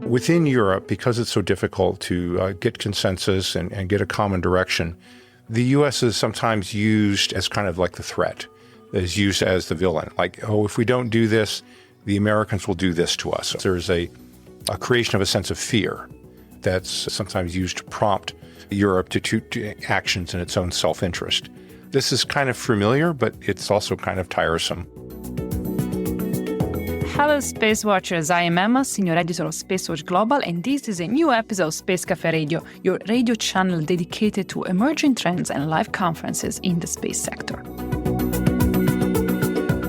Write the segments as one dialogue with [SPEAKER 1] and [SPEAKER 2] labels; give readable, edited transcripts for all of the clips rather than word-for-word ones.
[SPEAKER 1] Within Europe, because it's so difficult to get consensus and get a common direction, the U.S. is sometimes used as kind of like the threat, is used as the villain. Like, oh, if we don't do this, the Americans will do this to us. There's a creation of a sense of fear that's sometimes used to prompt Europe to actions in its own self-interest. This is kind of familiar, but it's also kind of tiresome.
[SPEAKER 2] Hello, Space Watchers. I am Emma, Senior Editor of SpaceWatch.Global, and this is a new episode of Space Café Radio, your radio channel dedicated to emerging trends and live conferences in the space sector.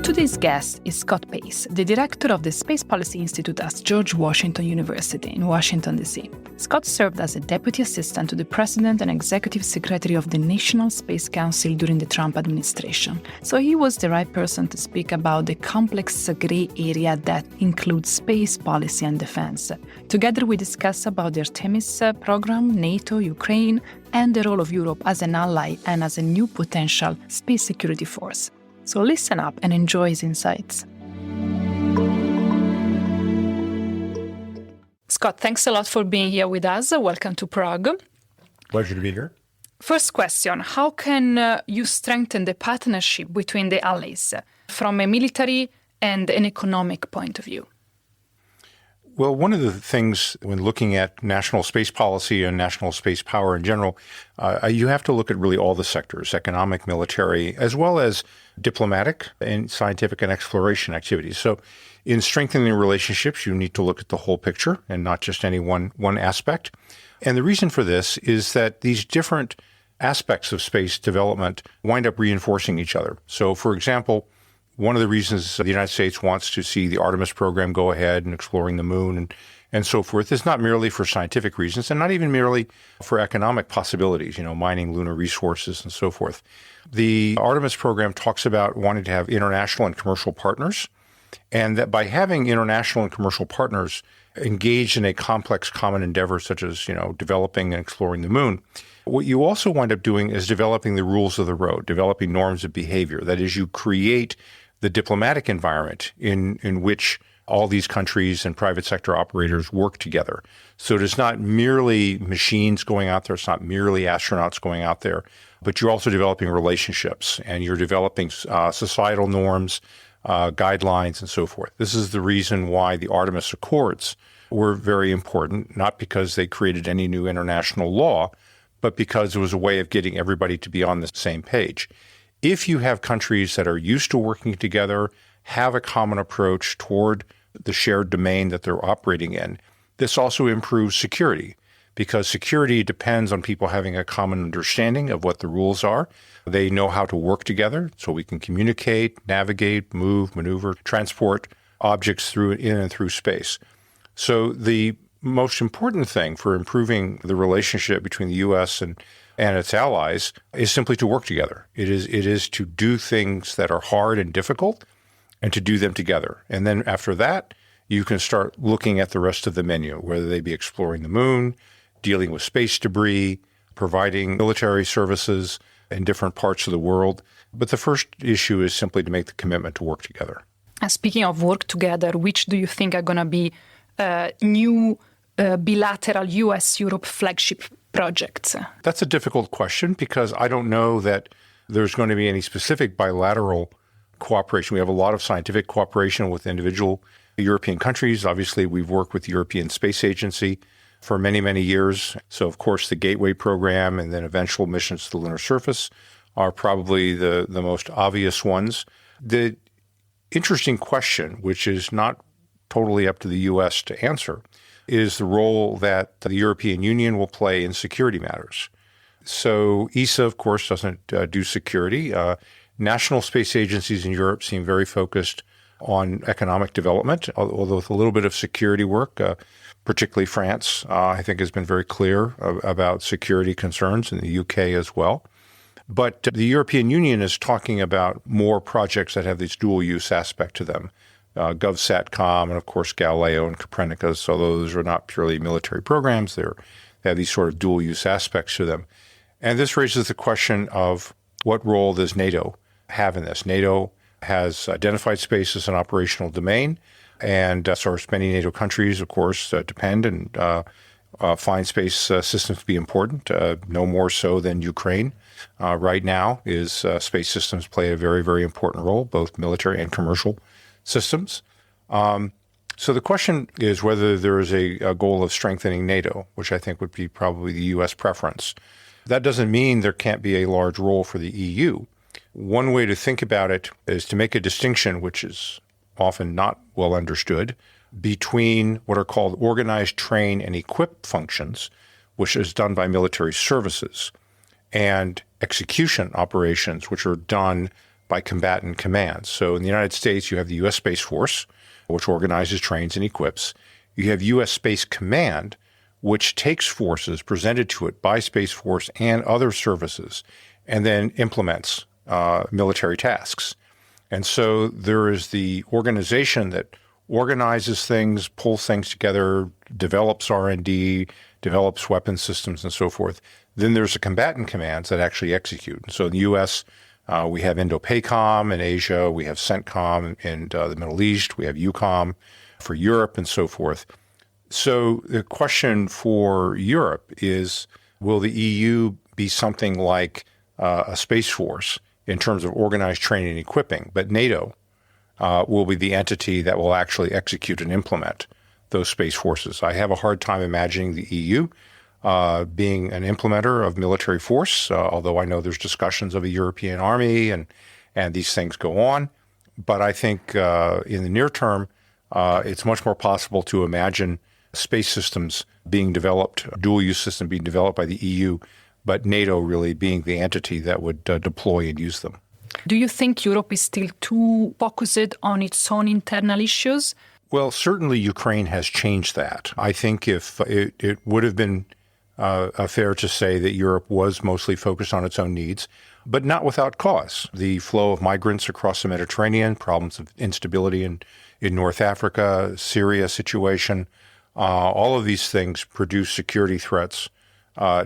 [SPEAKER 2] Today's guest is Scott Pace, the director of the Space Policy Institute at George Washington University in Washington, D.C. Scott served as a deputy assistant to the president and executive secretary of the National Space Council during the Trump administration. So he was the right person to speak about the complex gray area that includes space policy and defense. Together we discuss about the Artemis program, NATO, Ukraine, and the role of Europe as an ally and as a new potential space security force. So listen up and enjoy his insights. Scott, thanks a lot for being here with us. Welcome to Prague.
[SPEAKER 1] Pleasure to be here.
[SPEAKER 2] First question, how can you strengthen the partnership between the allies from a military and an economic point of view?
[SPEAKER 1] Well, one of the things when looking at national space policy and national space power in general, you have to look at really all the sectors, economic, military, as well as diplomatic and scientific and exploration activities. So in strengthening relationships, you need to look at the whole picture and not just any one aspect. And the reason for this is that these different aspects of space development wind up reinforcing each other. So, for example, one of the reasons the United States wants to see the Artemis program go ahead and exploring the moon and so forth is not merely for scientific reasons and not even merely for economic possibilities, mining lunar resources and so forth. The Artemis program talks about wanting to have international and commercial partners, and that by having international and commercial partners engaged in a complex common endeavor such as, developing and exploring the moon, what you also wind up doing is developing the rules of the road, developing norms of behavior. That is, you create the diplomatic environment in which all these countries and private sector operators work together. So it is not merely machines going out there, it's not merely astronauts going out there, but you're also developing relationships and you're developing societal norms, guidelines, and so forth. This is the reason why the Artemis Accords were very important, not because they created any new international law, but because it was a way of getting everybody to be on the same page. If you have countries that are used to working together, have a common approach toward the shared domain that they're operating in, this also improves security because security depends on people having a common understanding of what the rules are. They know how to work together so we can communicate, navigate, move, maneuver, transport objects in and through space. So the most important thing for improving the relationship between the U.S. and its allies is simply to work together. It is to do things that are hard and difficult and to do them together. And then after that, you can start looking at the rest of the menu, whether they be exploring the moon, dealing with space debris, providing military services in different parts of the world. But the first issue is simply to make the commitment to work together.
[SPEAKER 2] Speaking of work together, which do you think are going to be new bilateral U.S.-Europe flagship projects?
[SPEAKER 1] That's a difficult question because I don't know that there's going to be any specific bilateral cooperation. We have a lot of scientific cooperation with individual European countries. Obviously, we've worked with the European Space Agency for many, many years. So, of course, the Gateway program and then eventual missions to the lunar surface are probably the most obvious ones. The interesting question, which is not totally up to the U.S. to answer, is the role that the European Union will play in security matters. So ESA, of course, doesn't do security. National space agencies in Europe seem very focused on economic development, although with a little bit of security work, particularly France, I think has been very clear about security concerns in the UK as well. But the European Union is talking about more projects that have this dual-use aspect to them. GovSatcom and, of course, Galileo and Copernicus, although those are not purely military programs, they have these sort of dual-use aspects to them. And this raises the question of what role does NATO have in this? NATO has identified space as an operational domain. And so many NATO countries, of course, depend and find space systems to be important, no more so than Ukraine. Right now is space systems play a very, very important role, both military and commercial systems. So the question is whether there is a goal of strengthening NATO, which I think would be probably the U.S. preference. That doesn't mean there can't be a large role for the EU. One way to think about it is to make a distinction, which is often not well understood, between what are called organized, train, and equip functions, which is done by military services, and execution operations, which are done by combatant commands. So in the United States, you have the U.S. Space Force, which organizes, trains, and equips. You have U.S. Space Command, which takes forces presented to it by Space Force and other services, and then implements military tasks. And so there is the organization that organizes things, pulls things together, develops R&D, develops weapon systems, and so forth. Then there's the combatant commands that actually execute. And so in the U.S., we have INDOPACOM. In Asia, we have CENTCOM. In the Middle East, we have EUCOM for Europe and so forth. So the question for Europe is, will the EU be something like a space force in terms of organized training and equipping? But NATO will be the entity that will actually execute and implement those space forces. I have a hard time imagining the EU being an implementer of military force, although I know there's discussions of a European army and these things go on. But I think in the near term, it's much more possible to imagine space systems being developed, dual-use system being developed by the EU, but NATO really being the entity that would deploy and use them.
[SPEAKER 2] Do you think Europe is still too focused on its own internal issues?
[SPEAKER 1] Well, certainly Ukraine has changed that. I think if it would have been fair to say that Europe was mostly focused on its own needs, but not without cause. The flow of migrants across the Mediterranean, problems of instability in North Africa, Syria situation, all of these things produce security threats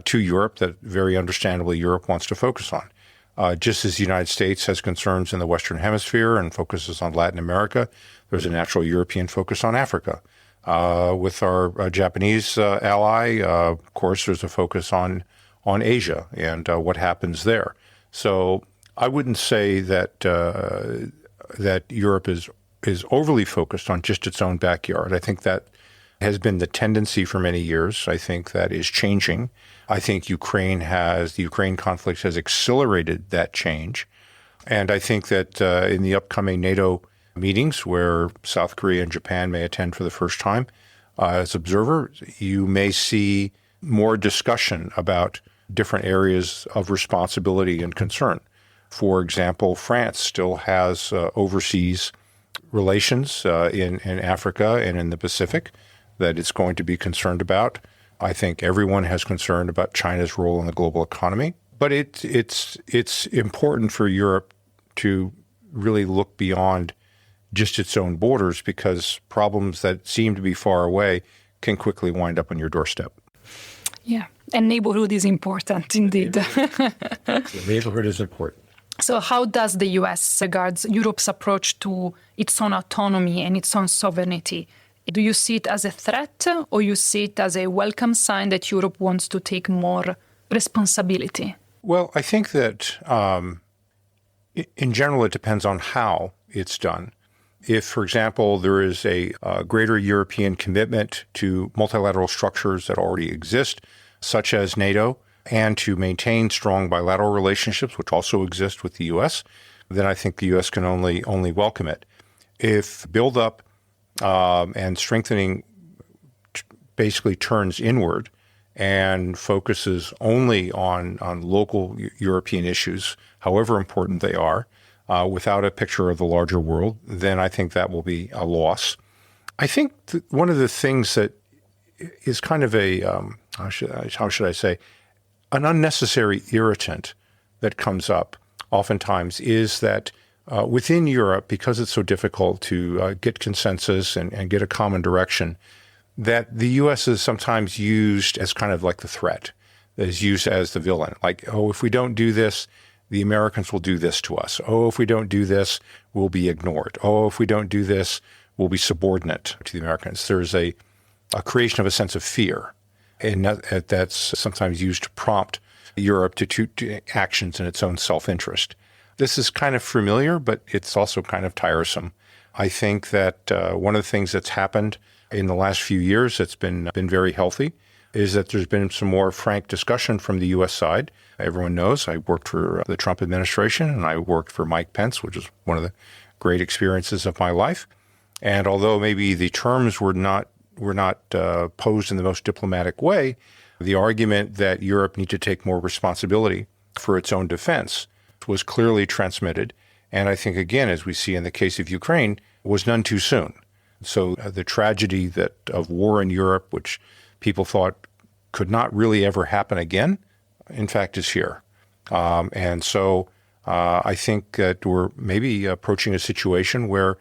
[SPEAKER 1] to Europe that very understandably Europe wants to focus on. Just as the United States has concerns in the Western Hemisphere and focuses on Latin America, there's a natural European focus on Africa. With our Japanese ally, of course, there's a focus on Asia and what happens there. So I wouldn't say that that Europe is overly focused on just its own backyard. I think that has been the tendency for many years. I think that is changing. I think the Ukraine conflict has accelerated that change. And I think that in the upcoming NATO meetings where South Korea and Japan may attend for the first time as observers, you may see more discussion about different areas of responsibility and concern. For example, France still has overseas relations in Africa and in the Pacific that it's going to be concerned about. I think everyone has concern about China's role in the global economy. But it's important for Europe to really look beyond just its own borders, because problems that seem to be far away can quickly wind up on your doorstep.
[SPEAKER 2] Yeah, and neighborhood is important indeed.
[SPEAKER 1] The neighborhood is important.
[SPEAKER 2] So how does the US regards Europe's approach to its own autonomy and its own sovereignty? Do you see it as a threat, or you see it as a welcome sign that Europe wants to take more responsibility?
[SPEAKER 1] Well, I think that in general, it depends on how it's done. If, for example, there is a greater European commitment to multilateral structures that already exist, such as NATO, and to maintain strong bilateral relationships, which also exist with the U.S., then I think the U.S. can only welcome it. If build-up and strengthening basically turns inward and focuses only on local European issues, however important they are, without a picture of the larger world, then I think that will be a loss. I think one of the things that is kind of a, how should I say, an unnecessary irritant that comes up oftentimes is that within Europe, because it's so difficult to get consensus and get a common direction, that the U.S. is sometimes used as kind of like the threat, that is used as the villain. Like, oh, if we don't do this, the Americans will do this to us. Oh, if we don't do this, we'll be ignored. Oh, if we don't do this, will be subordinate to the Americans. There's a creation of a sense of fear, and that's sometimes used to prompt Europe to actions in its own self-interest. This is kind of familiar, but it's also kind of tiresome. I think that one of the things that's happened in the last few years that's been very healthy is that there's been some more frank discussion from the U.S. side. Everyone knows I worked for the Trump administration, and I worked for Mike Pence, which is one of the great experiences of my life. And although maybe the terms were not posed in the most diplomatic way, the argument that Europe need to take more responsibility for its own defense was clearly transmitted. And I think, again, as we see in the case of Ukraine, was none too soon. So the tragedy of war in Europe, which people thought could not really ever happen again, in fact, is here. And so I think that we're maybe approaching a situation where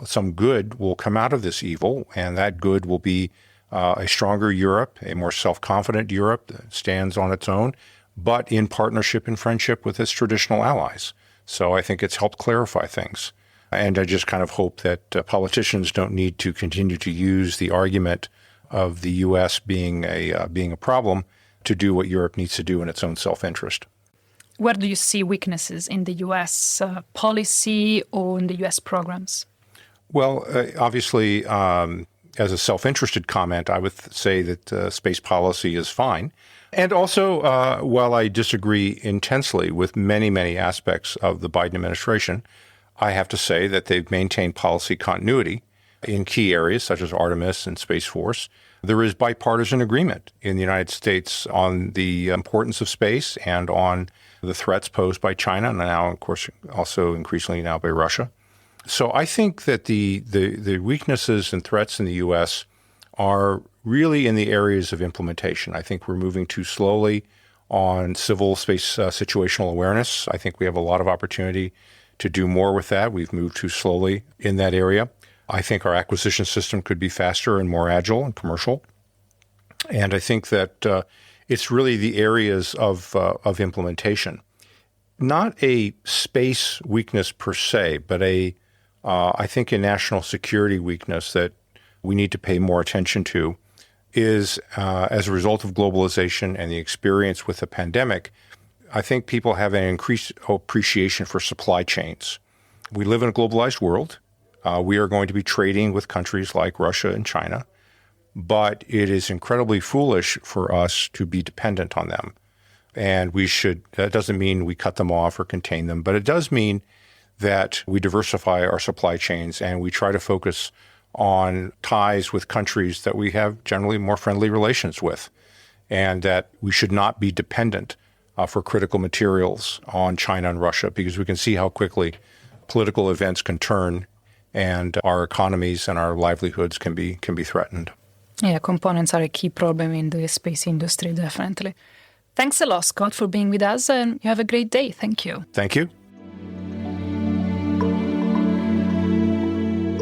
[SPEAKER 1] some good will come out of this evil, and that good will be a stronger Europe, a more self-confident Europe that stands on its own, but in partnership and friendship with its traditional allies. So I think it's helped clarify things. And I just kind of hope that politicians don't need to continue to use the argument of the U.S. being a problem to do what Europe needs to do in its own self-interest.
[SPEAKER 2] Where do you see weaknesses in the U.S. Policy or in the U.S. programs?
[SPEAKER 1] Well, obviously, as a self-interested comment, I would say that space policy is fine. And also, while I disagree intensely with many, many aspects of the Biden administration, I have to say that they've maintained policy continuity in key areas such as Artemis and Space Force. There is bipartisan agreement in the United States on the importance of space and on the threats posed by China, and now, of course, also increasingly now by Russia. So I think that the weaknesses and threats in the U.S. are really in the areas of implementation. I think we're moving too slowly on civil space situational awareness. I think we have a lot of opportunity to do more with that. We've moved too slowly in that area. I think our acquisition system could be faster and more agile and commercial. And I think that it's really the areas of implementation. Not a space weakness per se, but I think a national security weakness that we need to pay more attention to is as a result of globalization and the experience with the pandemic, I think people have an increased appreciation for supply chains. We live in a globalized world. We are going to be trading with countries like Russia and China, but it is incredibly foolish for us to be dependent on them. And that doesn't mean we cut them off or contain them, but it does mean that we diversify our supply chains and we try to focus on ties with countries that we have generally more friendly relations with, and that we should not be dependent for critical materials on China and Russia, because we can see how quickly political events can turn and our economies and our livelihoods can be threatened.
[SPEAKER 2] Yeah, components are a key problem in the space industry, definitely. Thanks a lot, Scott, for being with us, and you have a great day. Thank you.
[SPEAKER 1] Thank you.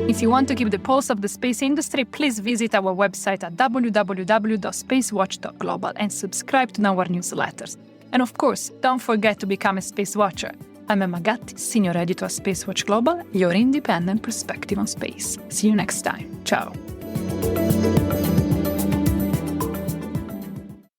[SPEAKER 2] If you want to keep the pulse of the space industry, please visit our website at www.SpaceWatch.Global and subscribe to our newsletters. And of course, don't forget to become a Space Watcher. I'm Emma Gatti, Senior Editor at SpaceWatch.Global, your independent perspective on space. See you next time. Ciao.